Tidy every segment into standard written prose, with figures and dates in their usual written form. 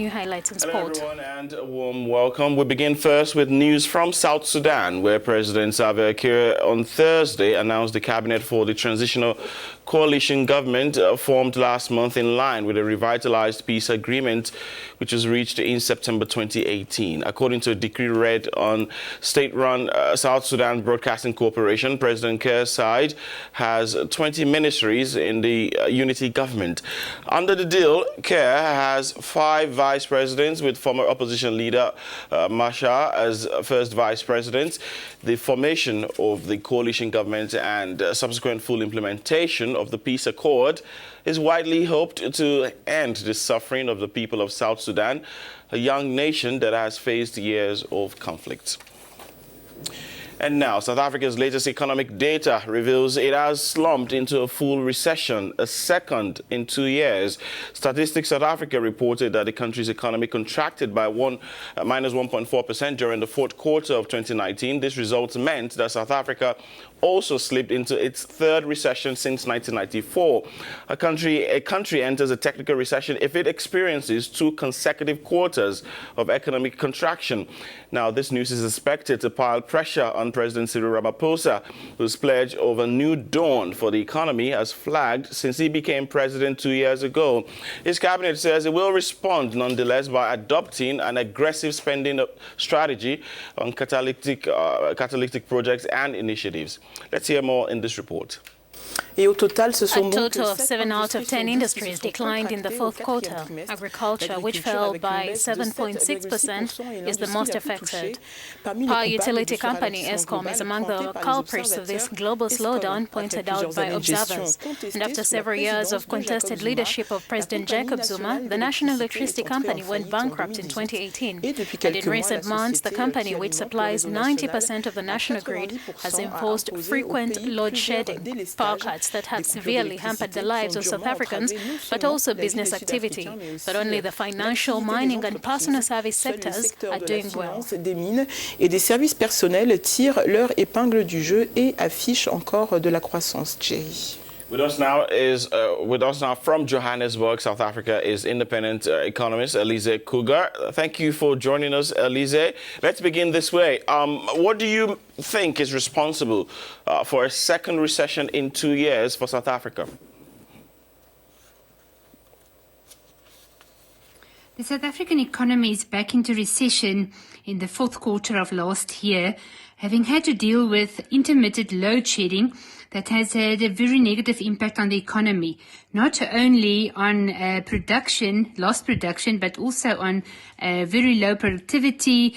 New highlights in sport. Hello everyone and a warm welcome. We begin first with news from South Sudan, where President Salva Kiir on Thursday announced the cabinet for the transitional coalition government formed last month in line with a revitalized peace agreement which was reached in September 2018. According to a decree read on state-run South Sudan Broadcasting Corporation, President Kiir's side has 20 ministries in the unity government. Under the deal, Kiir has 5 vice presidents, with former opposition leader Machar as first vice president. The formation of the coalition government and subsequent full implementation of the peace accord is widely hoped to end the suffering of the people of South Sudan, a young nation that has faced years of conflict. And now, South Africa's latest economic data reveals it has slumped into a full recession, a second in 2 years. Statistics South Africa reported that the country's economy contracted by minus 1.4% during the fourth quarter of 2019. This result meant that South Africa also slipped into its third recession since 1994. A country enters a technical recession if it experiences 2 consecutive quarters of economic contraction. Now, this news is expected to pile pressure on President Cyril Ramaphosa, whose pledge of a new dawn for the economy has flagged since he became president 2 years ago. His cabinet says it will respond nonetheless by adopting an aggressive spending strategy on catalytic projects and initiatives. Let's hear more in this report. A total of 7 out of 10 industries declined in the fourth quarter. Agriculture, which fell by 7.6%, is the most affected. Power utility company Eskom is among the culprits of this global slowdown, pointed out by observers. And after several years of contested leadership of President Jacob Zuma, the national electricity company went bankrupt in 2018. And in recent months, the company, which supplies 90% of the national grid, has enforced frequent load shedding, power cuts that have severely hampered the lives of South Africans, but also business activity. But only the financial, mining and personal service sectors are doing well. Des mines et des services personnels tirent leur épingle du jeu et affichent encore de la croissance. Jerry. With us now from Johannesburg, South Africa, is independent economist Elise Cougar. Thank you for joining us, Elise. Let's begin this way. What do you think is responsible for a second recession in 2 years for South Africa? The South African economy is back into recession in the fourth quarter of last year, having had to deal with intermittent load shedding that has had a very negative impact on the economy, not only on lost production, but also on very low productivity.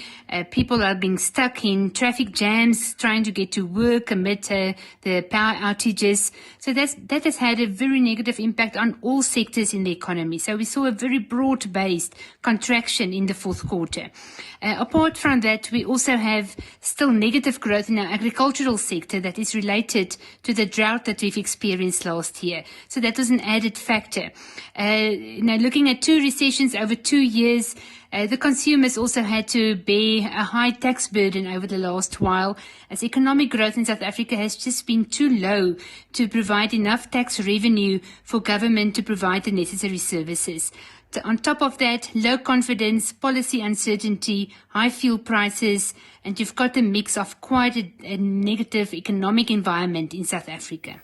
People are being stuck in traffic jams, trying to get to work amid the power outages. So that has had a very negative impact on all sectors in the economy. So we saw a very broad-based contraction in the fourth quarter. Apart from that, we also have still negative growth in our agricultural sector that is related to the drought that we've experienced last year. So that was an added factor. Now, looking at 2 recessions over 2 years, the consumers also had to bear a high tax burden over the last while, as economic growth in South Africa has just been too low to provide enough tax revenue for government to provide the necessary services. On top of that, low confidence, policy uncertainty, high fuel prices, and you've got a mix of quite a negative economic environment in South Africa.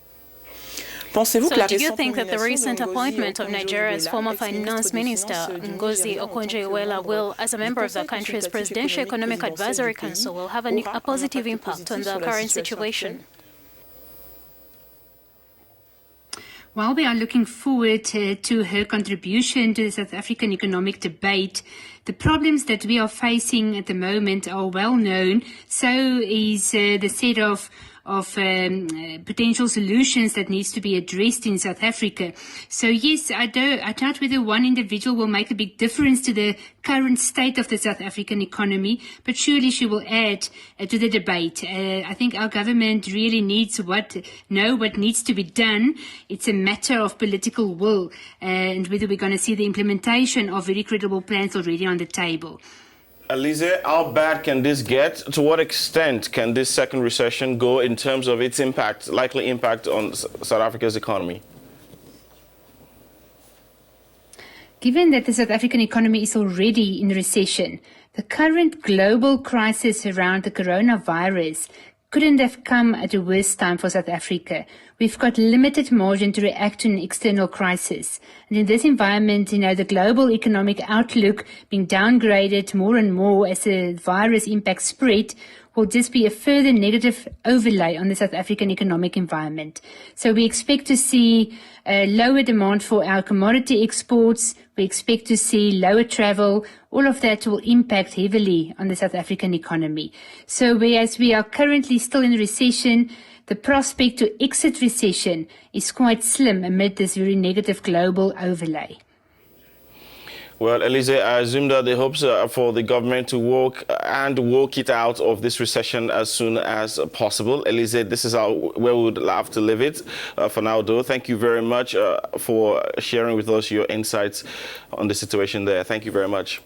So do you think that the recent appointment of Nigeria's former finance minister, Ngozi Okonjo-Iweala, will, as a member of the country's Presidential Economic Advisory Council, will have a positive impact on the current situation? While we are looking forward to her contribution to the South African economic debate, the problems that we are facing at the moment are well known. So is the set of potential solutions that needs to be addressed in South Africa. So yes, I doubt whether one individual will make a big difference to the current state of the South African economy, but surely she will add to the debate. I think our government really needs to know what needs to be done. It's a matter of political will, and whether we're going to see the implementation of very credible plans already on the table. Elise, how bad can this get? To what extent can this second recession go in terms of its likely impact on South Africa's economy? Given that the South African economy is already in recession, the current global crisis around the coronavirus couldn't have come at a worse time for South Africa. We've got limited margin to react to an external crisis. And in this environment, the global economic outlook being downgraded more and more as the virus impact spread will just be a further negative overlay on the South African economic environment. So we expect to see lower demand for our commodity exports. We expect to see lower travel. All of that will impact heavily on the South African economy. So whereas we are currently still in recession, the prospect to exit recession is quite slim amid this very negative global overlay. Well, Elise, I assume that the hopes are for the government to work it out of this recession as soon as possible. Elise, this is where we would love to leave it for now, though. Thank you very much for sharing with us your insights on the situation there. Thank you very much.